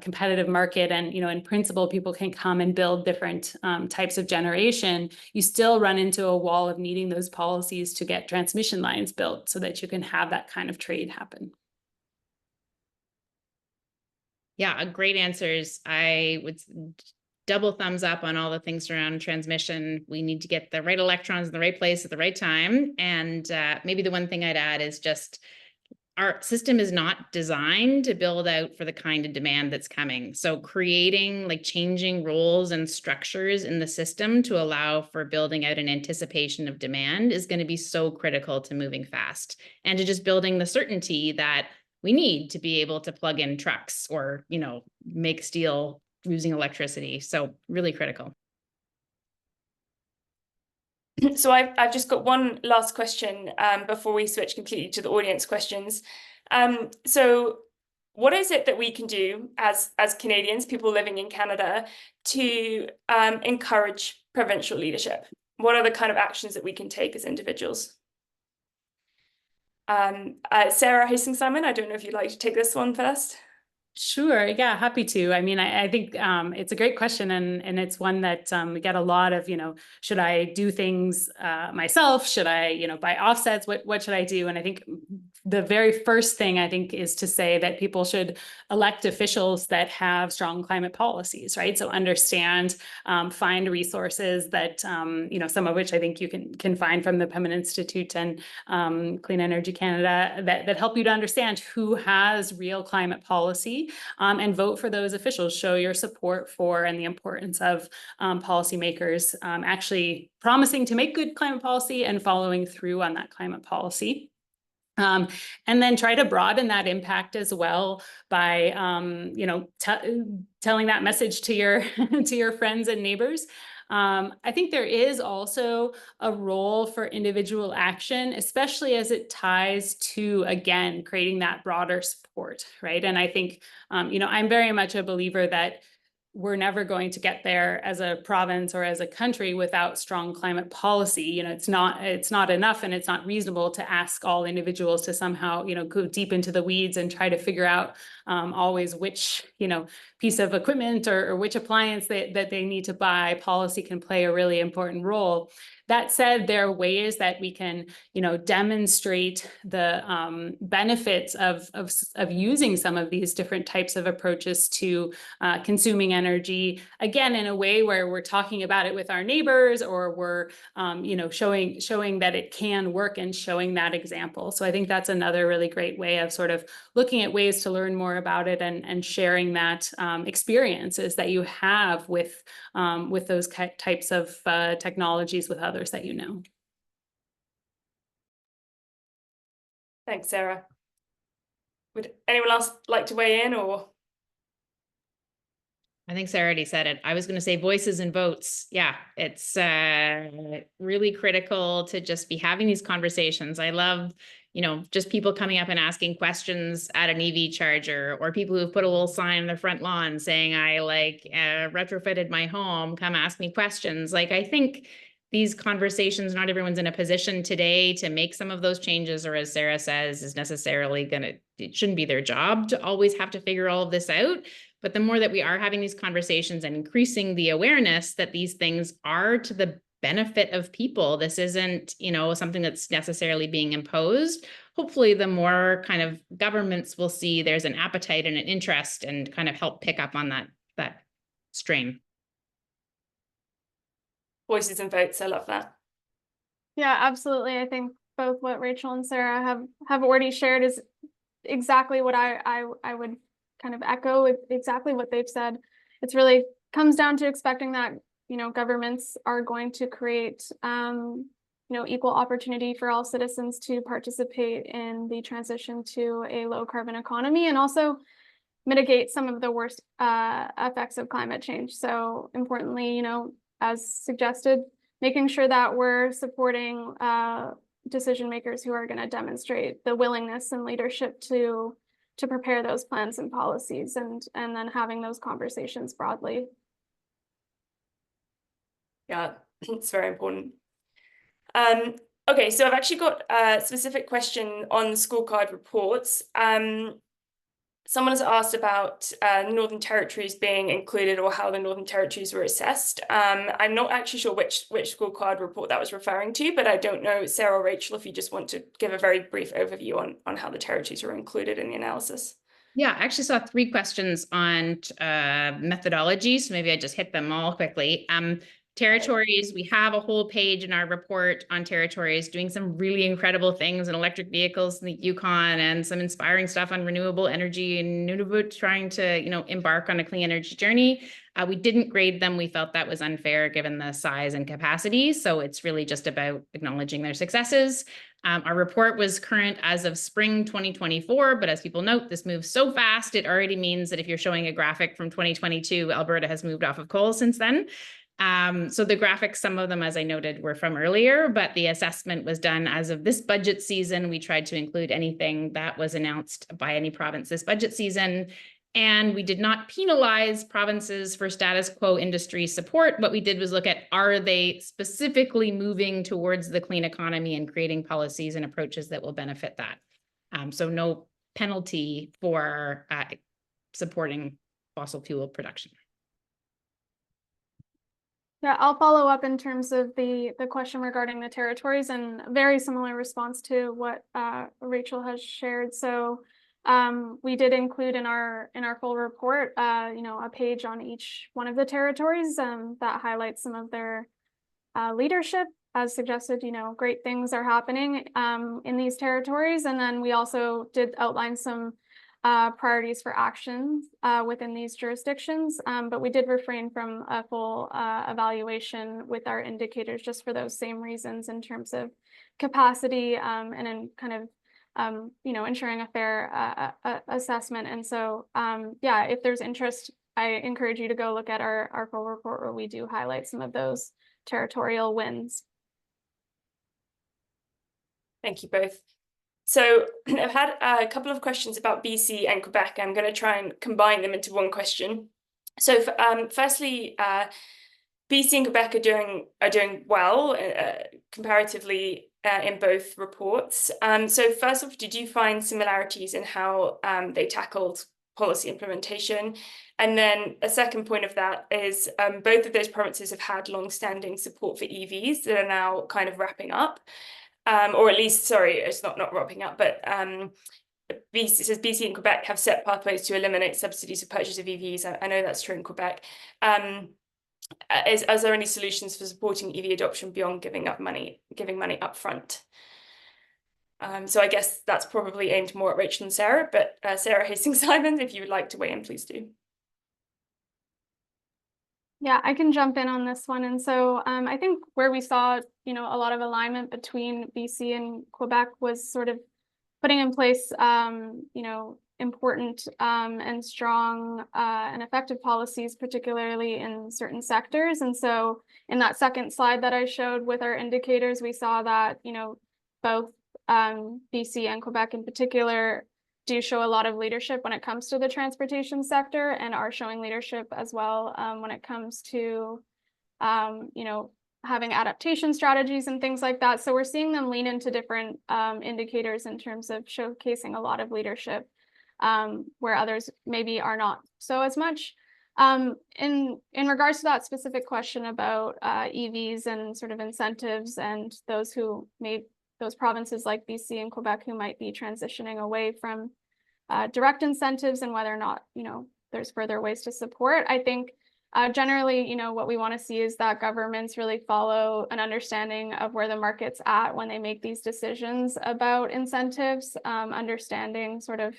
competitive market, and in principle people can come and build different types of generation, you still run into a wall of needing those policies to get transmission lines built so that you can have that kind of trade happen. Yeah, great answers. I would double thumbs up on all the things around transmission. We need to get the right electrons in the right place at the right time. And maybe the one thing I'd add is just our system is not designed to build out for the kind of demand that's coming. So creating, changing roles and structures in the system to allow for building out an anticipation of demand is going to be so critical to moving fast, and to just building the certainty that we need to be able to plug in trucks or, make steel using electricity. So really critical. So I've just got one last question before we switch completely to the audience questions. So what is it that we can do as Canadians, people living in Canada, to encourage provincial leadership? What are the kind of actions that we can take as individuals? Sara Hastings-Simon, I don't know if you'd like to take this one first. Sure. Yeah, happy to. I mean, I think it's a great question, and it's one that we get a lot of, should I do things myself? Should I, buy offsets? What should I do? And I think the very first thing I think is to say that people should elect officials that have strong climate policies, right? So understand, find resources that, some of which I think you can find from the Pembina Institute and Clean Energy Canada that help you to understand who has real climate policy. And vote for those officials. Show your support for and the importance of policymakers actually promising to make good climate policy and following through on that climate policy. And then try to broaden that impact as well by, telling that message to your to your friends and neighbors. I think there is also a role for individual action, especially as it ties to, again, creating that broader support, right? And I think, I'm very much a believer that we're never going to get there as a province or as a country without strong climate policy. It's not enough, and it's not reasonable to ask all individuals to somehow, go deep into the weeds and try to figure out always which, piece of equipment or which appliance that they need to buy. Policy can play a really important role. That said, there are ways that we can, demonstrate the benefits of using some of these different types of approaches to consuming energy, again, in a way where we're talking about it with our neighbors, or we're, showing that it can work and showing that example. So I think that's another really great way of sort of looking at ways to learn more about it and sharing that experiences that you have with those types of technologies with others that you know. Thanks, Sara. Would anyone else like to weigh in, or? I think Sara already said it. I was going to say voices and votes. Yeah, it's really critical to just be having these conversations. I love, just people coming up and asking questions at an EV charger, or people who've put a little sign on their front lawn saying, I retrofitted my home, come ask me questions. I think these conversations, not everyone's in a position today to make some of those changes, or as Sara says, is necessarily it shouldn't be their job to always have to figure all of this out. But the more that we are having these conversations and increasing the awareness that these things are to the benefit of people. This isn't, something that's necessarily being imposed. Hopefully, the more kind of governments will see there's an appetite and an interest and kind of help pick up on that strain. Voices and votes, I love that. Yeah, absolutely. I think both what Rachel and Sarah have already shared is exactly what I would kind of echo exactly what they've said. It's really comes down to expecting that, governments are going to create, equal opportunity for all citizens to participate in the transition to a low carbon economy, and also mitigate some of the worst effects of climate change. So importantly, as suggested, making sure that we're supporting decision makers who are going to demonstrate the willingness and leadership to prepare those plans and policies, and then having those conversations broadly. Yeah, it's very important. Okay, so I've actually got a specific question on scorecard reports. Someone has asked about Northern Territories being included, or how the Northern Territories were assessed. I'm not actually sure which scorecard report that was referring to, but I don't know, Sarah or Rachel, if you just want to give a very brief overview on how the territories were included in the analysis. Yeah, I actually saw 3 questions on methodology, so maybe I just hit them all quickly. Territories, we have a whole page in our report on territories doing some really incredible things in electric vehicles in the Yukon, and some inspiring stuff on renewable energy in Nunavut, trying to, embark on a clean energy journey. We didn't grade them. We felt that was unfair given the size and capacity. So it's really just about acknowledging their successes. Our report was current as of spring 2024, but as people note, this moves so fast, it already means that if you're showing a graphic from 2022, Alberta has moved off of coal since then. So the graphics, some of them, as I noted, were from earlier, but the assessment was done as of this budget season. We tried to include anything that was announced by any province this budget season. And we did not penalize provinces for status quo industry support. What we did was look at, are they specifically moving towards the clean economy and creating policies and approaches that will benefit that? So no penalty for supporting fossil fuel production. Yeah, I'll follow up in terms of the question regarding the territories, and a very similar response to what Rachel has shared. So we did include in our full report, a page on each one of the territories that highlights some of their leadership. As suggested, great things are happening in these territories, and then we also did outline some priorities for actions within these jurisdictions, but we did refrain from a full evaluation with our indicators, just for those same reasons, in terms of capacity and in kind of ensuring a fair assessment. And so yeah, if there's interest, I encourage you to go look at our full report, where we do highlight some of those territorial wins. Thank you both. So I've had a couple of questions about BC and Quebec. I'm going to try and combine them into one question. So firstly, BC and Quebec are doing well comparatively in both reports. So first off, did you find similarities in how they tackled policy implementation? And then a second point of that is both of those provinces have had long-standing support for EVs that are now kind of wrapping up. Or at least, sorry, it's not wrapping up, but it says BC and Quebec have set pathways to eliminate subsidies for purchase of EVs. I know that's true in Quebec. Is there any solutions for supporting EV adoption beyond giving money up front? So I guess that's probably aimed more at Rachel and Sarah, but Sara Hastings-Simon, if you would like to weigh in, please do. Yeah, I can jump in on this one. And so I think where we saw, a lot of alignment between BC and Quebec was sort of putting in place, important and strong and effective policies, particularly in certain sectors. And so in that second slide that I showed with our indicators, we saw that, both BC and Quebec in particular do show a lot of leadership when it comes to the transportation sector, and are showing leadership as well when it comes to, having adaptation strategies and things like that. So we're seeing them lean into different indicators in terms of showcasing a lot of leadership, where others maybe are not so as much. In regards to that specific question about EVs and sort of incentives and those provinces like BC and Quebec who might be transitioning away from direct incentives and whether or not, there's further ways to support. I think generally, what we want to see is that governments really follow an understanding of where the market's at when they make these decisions about incentives, understanding sort of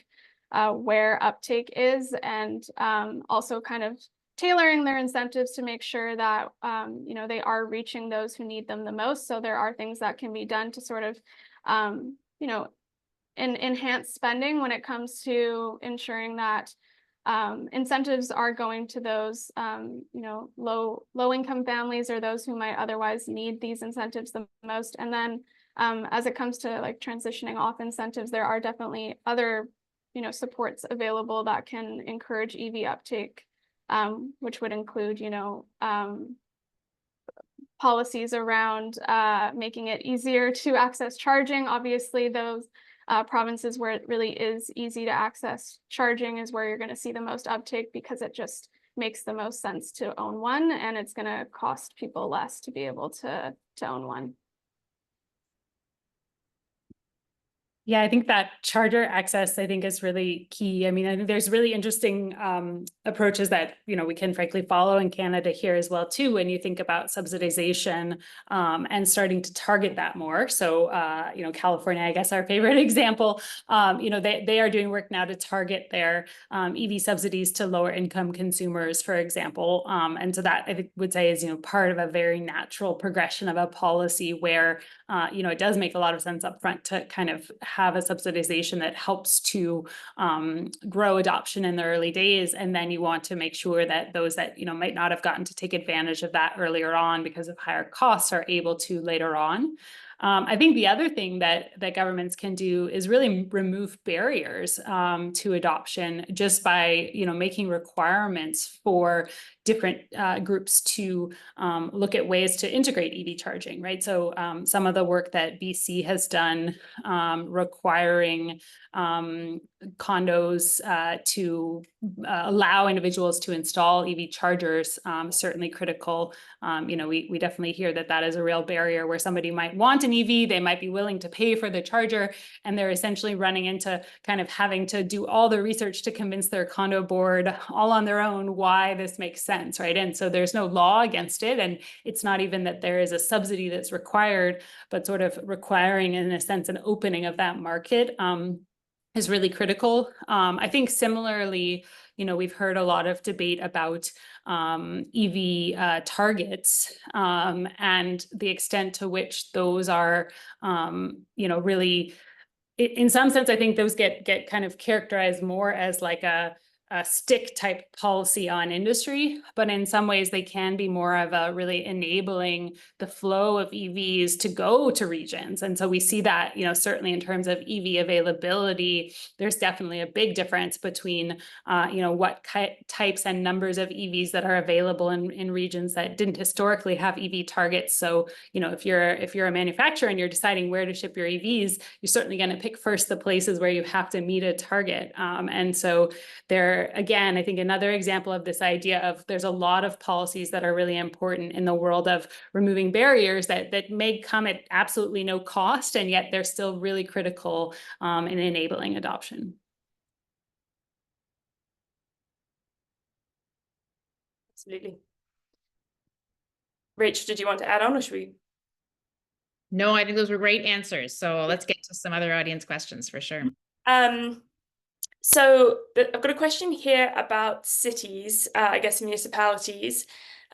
where uptake is, and also kind of tailoring their incentives to make sure that they are reaching those who need them the most. So there are things that can be done to sort of enhance spending when it comes to ensuring that incentives are going to those low income families or those who might otherwise need these incentives the most. And then as it comes to like transitioning off incentives, there are definitely other supports available that can encourage EV uptake, which would include policies around making it easier to access charging. Obviously, those provinces where it really is easy to access charging is where you're going to see the most uptake, because it just makes the most sense to own one, and it's going to cost people less to be able to own one. Yeah, I think that charger access, I think, is really key. I mean, I think there's really interesting approaches that, we can frankly follow in Canada here as well, too, when you think about subsidization and starting to target that more. So, California, I guess, our favorite example, they are doing work now to target their EV subsidies to lower income consumers, for example. And so that I think would say is, part of a very natural progression of a policy where, it does make a lot of sense upfront to kind of have a subsidization that helps to grow adoption in the early days. And then you want to make sure that those that, might not have gotten to take advantage of that earlier on because of higher costs are able to later on. I think the other thing that governments can do is really remove barriers to adoption just by, making requirements for different groups to look at ways to integrate EV charging, right? So some of the work that BC has done requiring condos to allow individuals to install EV chargers, certainly critical. We definitely hear that is a real barrier where somebody might want an EV, they might be willing to pay for the charger, and they're essentially running into kind of having to do all the research to convince their condo board all on their own why this makes sense, right? And so there's no law against it, and it's not even that there is a subsidy that's required, but sort of requiring, in a sense, an opening of that market is really critical. I think similarly, we've heard a lot of debate about EV targets and the extent to which those are, really, in some sense, I think those get kind of characterized more as like a stick type policy on industry, but in some ways they can be more of a really enabling the flow of EVs to go to regions. And so we see that, certainly in terms of EV availability, there's definitely a big difference between, what types and numbers of EVs that are available in regions that didn't historically have EV targets. So, if you're a manufacturer and you're deciding where to ship your EVs, you're certainly going to pick first the places where you have to meet a target. And so again, I think another example of this idea of there's a lot of policies that are really important in the world of removing barriers that may come at absolutely no cost, and yet they're still really critical in enabling adoption. Absolutely. Rach, did you want to add on, or should we? No, I think those were great answers. So let's get to some other audience questions for sure. So I've got a question here about cities, I guess municipalities,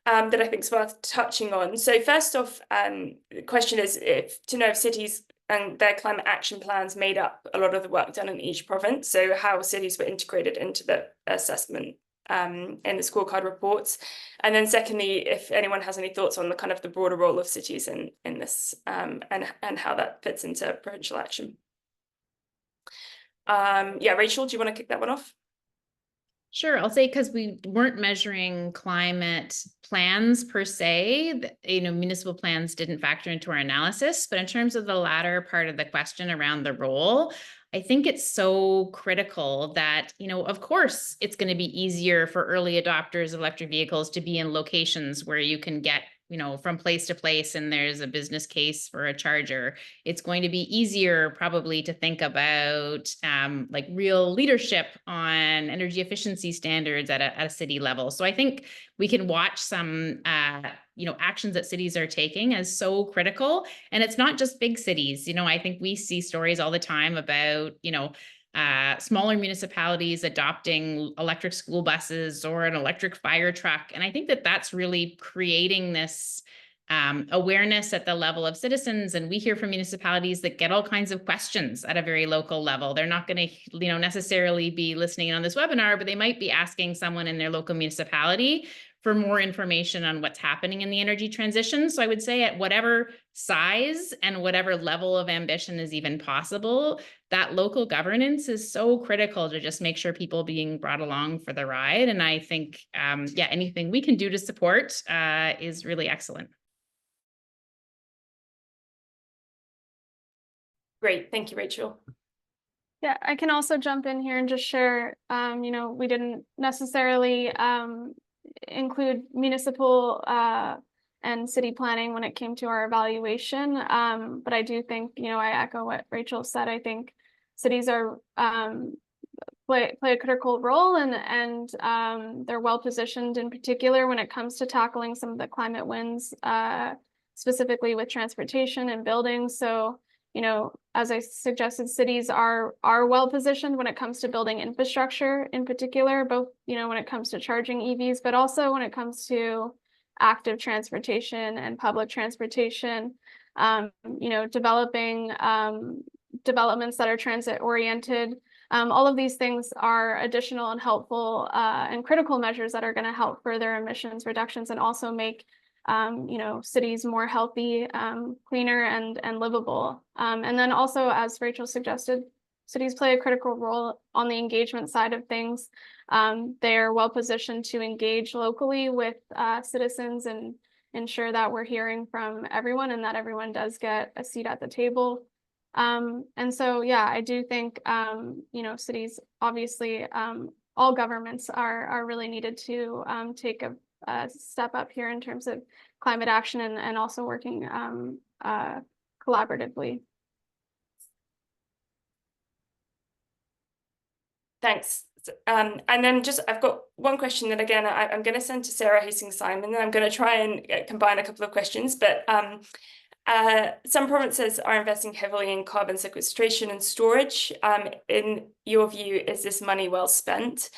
that I think is worth touching on. So first off, the question is to know if cities and their climate action plans made up a lot of the work done in each province. So how cities were integrated into the assessment in the scorecard reports. And then secondly, if anyone has any thoughts on the kind of the broader role of cities in this and how that fits into provincial action. Rachel, do you want to kick that one off? Sure, I'll say because we weren't measuring climate plans per se, municipal plans didn't factor into our analysis, but in terms of the latter part of the question around the role, I think it's so critical that, of course, it's going to be easier for early adopters of electric vehicles to be in locations where you can get, from place to place and there's a business case for a charger. It's going to be easier probably to think about like real leadership on energy efficiency standards at a city level. So I think we can watch some actions that cities are taking as so critical. And it's not just big cities. I think we see stories all the time about, smaller municipalities adopting electric school buses or an electric fire truck. And I think that that's really creating this awareness at the level of citizens. And we hear from municipalities that get all kinds of questions at a very local level. They're not going to, necessarily be listening on this webinar, but they might be asking someone in their local municipality for more information on what's happening in the energy transition. So I would say at whatever size and whatever level of ambition is even possible, that local governance is so critical to just make sure people being brought along for the ride. And I think, anything we can do to support is really excellent. Great, thank you, Rachel. Yeah, I can also jump in here and just share, we didn't necessarily include municipal and city planning when it came to our evaluation. But I do think, I echo what Rachel said. I think cities are play a critical role, and they're well positioned in particular when it comes to tackling some of the climate wins, specifically with transportation and buildings. So, as I suggested, cities are well positioned when it comes to building infrastructure in particular, both, when it comes to charging EVs, but also when it comes to active transportation and public transportation, developing developments that are transit oriented. All of these things are additional and helpful and critical measures that are going to help further emissions reductions and also make cities more healthy, cleaner, and livable. And then also, as Rachel suggested, cities play a critical role on the engagement side of things. They are well positioned to engage locally with citizens and ensure that we're hearing from everyone and that everyone does get a seat at the table. And so, I do think, cities, obviously, all governments are really needed to take a step up here in terms of climate action and also working collaboratively. Thanks. And then I've got one question that again, I'm going to send to Sara Hastings-Simon, and I'm going to try and combine a couple of questions, but some provinces are investing heavily in carbon sequestration and storage. In your view, is this money well spent?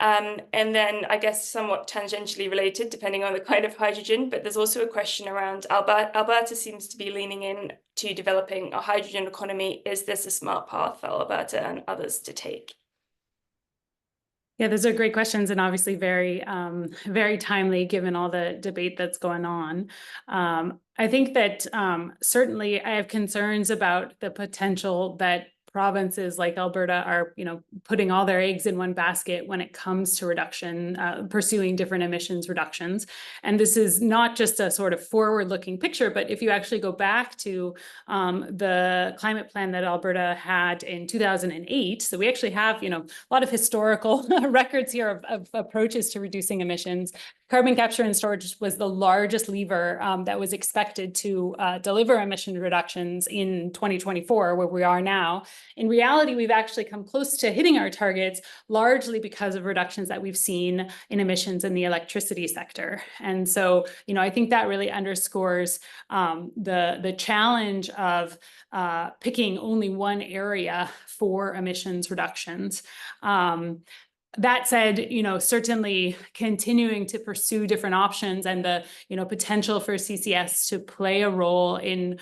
And then I guess somewhat tangentially related, depending on the kind of hydrogen, but there's also a question around Alberta seems to be leaning in to developing a hydrogen economy. Is this a smart path for Alberta and others to take? Yeah, those are great questions and obviously very, very timely given all the debate that's going on. I think that certainly I have concerns about the potential that provinces like Alberta are, putting all their eggs in one basket when it comes to reduction, pursuing different emissions reductions. And this is not just a sort of forward-looking picture, but if you actually go back to the climate plan that Alberta had in 2008, so we actually have, a lot of historical records here of approaches to reducing emissions. Carbon capture and storage was the largest lever that was expected to deliver emission reductions in 2024, where we are now. In reality, we've actually come close to hitting our targets, largely because of reductions that we've seen in emissions in the electricity sector. And so, I think that really underscores the challenge of picking only one area for emissions reductions. That said, certainly continuing to pursue different options and the, potential for CCS to play a role in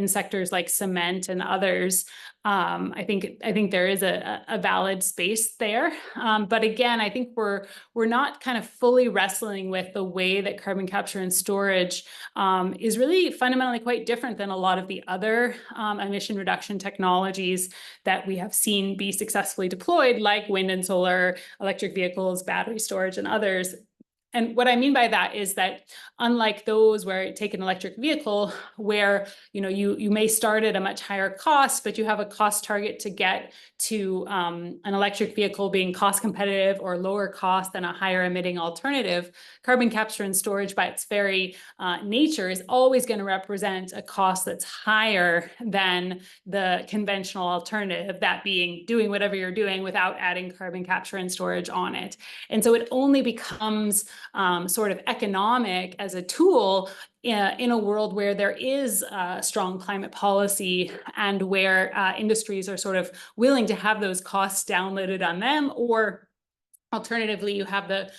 sectors like cement and others. I think there is a valid space there. But again, I think we're not kind of fully wrestling with the way that carbon capture and storage is really fundamentally quite different than a lot of the other emission reduction technologies that we have seen be successfully deployed, like wind and solar, electric vehicles, battery storage, and others. And what I mean by that is that unlike those where you take an electric vehicle where you may start at a much higher cost, but you have a cost target to get to an electric vehicle being cost competitive or lower cost than a higher emitting alternative, carbon capture and storage by its very nature is always going to represent a cost that's higher than the conventional alternative, that being doing whatever you're doing without adding carbon capture and storage on it. And so it only becomes sort of economic as a tool in a world where there is strong climate policy and where industries are sort of willing to have those costs downloaded on them, or alternatively, you have the,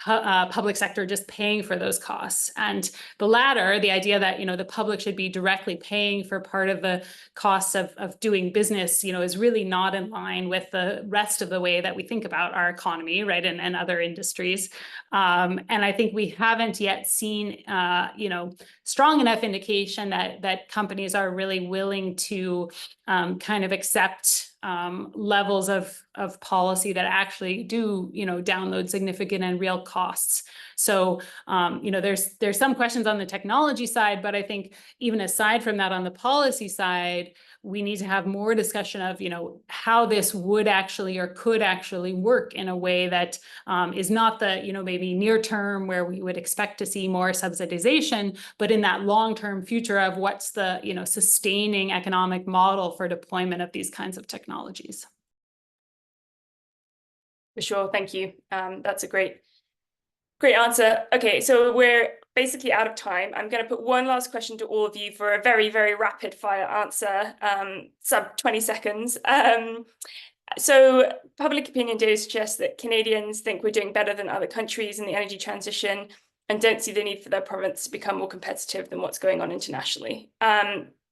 public sector just paying for those costs. And the latter, the idea that, the public should be directly paying for part of the costs of doing business, is really not in line with the rest of the way that we think about our economy, right, and other industries. And I think we haven't yet seen, strong enough indication that companies are really willing to kind of accept levels of policy that actually do, download significant and real costs. So, there's some questions on the technology side, but I think even aside from that, on the policy side, we need to have more discussion of, how this would actually or could actually work in a way that is not the, maybe near term where we would expect to see more subsidization, but in that long-term future of what's the, sustaining economic model for deployment of these kinds of technologies. For sure, thank you. That's a great answer. Okay, so we're basically out of time. I'm going to put one last question to all of you for a very, very rapid fire answer, sub 20 seconds. So public opinion data suggests that Canadians think we're doing better than other countries in the energy transition and don't see the need for their province to become more competitive than what's going on internationally.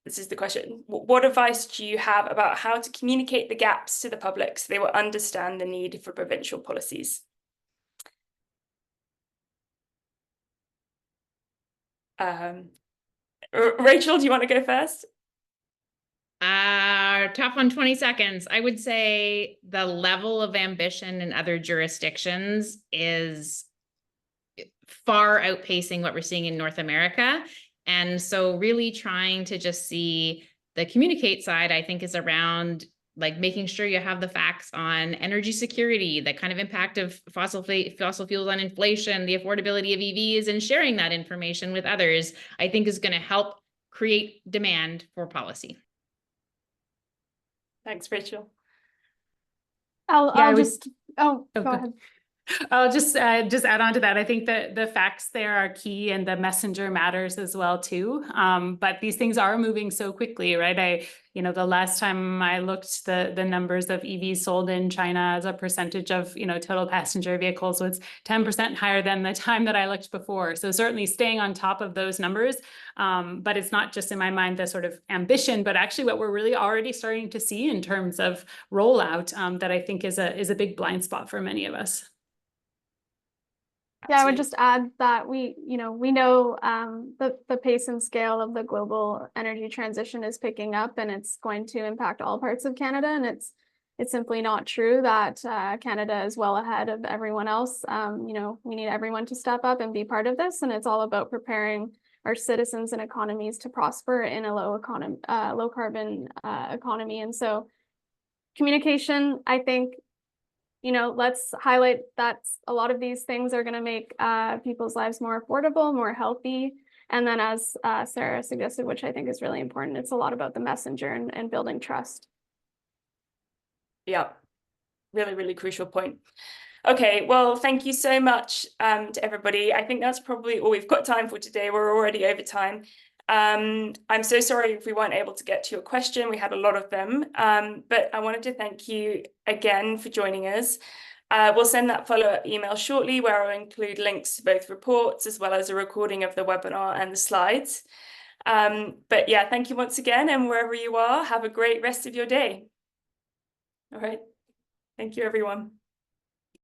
This is the question. What advice do you have about how to communicate the gaps to the public so they will understand the need for provincial policies? Rachel, do you want to go first? Tough on 20 seconds. I would say the level of ambition in other jurisdictions is far outpacing what we're seeing in North America. And so really trying to just see the communicate side, I think, is around like making sure you have the facts on energy security, the kind of impact of fossil fuels on inflation, the affordability of EVs, and sharing that information with others, I think is going to help create demand for policy. Thanks, Rachel. Go ahead. I'll just add on to that. I think that the facts there are key and the messenger matters as well too. But these things are moving so quickly, right? The last time I looked, the numbers of EVs sold in China as a percentage of, total passenger vehicles was 10% higher than the time that I looked before. So certainly staying on top of those numbers. But it's not just in my mind, the sort of ambition, but actually what we're really already starting to see in terms of rollout that I think is a big blind spot for many of us. Yeah, I would just add that we know the pace and scale of the global energy transition is picking up, and it's going to impact all parts of Canada. And it's simply not true that Canada is well ahead of everyone else. We need everyone to step up and be part of this, and it's all about preparing our citizens and economies to prosper in a low carbon economy. And so, communication, I think. Let's highlight that a lot of these things are going to make people's lives more affordable, more healthy. And then as Sara suggested, which I think is really important, it's a lot about the messenger and building trust. Yeah, really, really crucial point. Okay, well, thank you so much to everybody. I think that's probably all we've got time for today. We're already over time. I'm so sorry if we weren't able to get to your question. We had a lot of them, but I wanted to thank you again for joining us. We'll send that follow-up email shortly where I'll include links to both reports as well as a recording of the webinar and the slides. But yeah, thank you once again, and wherever you are, have a great rest of your day. All right. Thank you, everyone.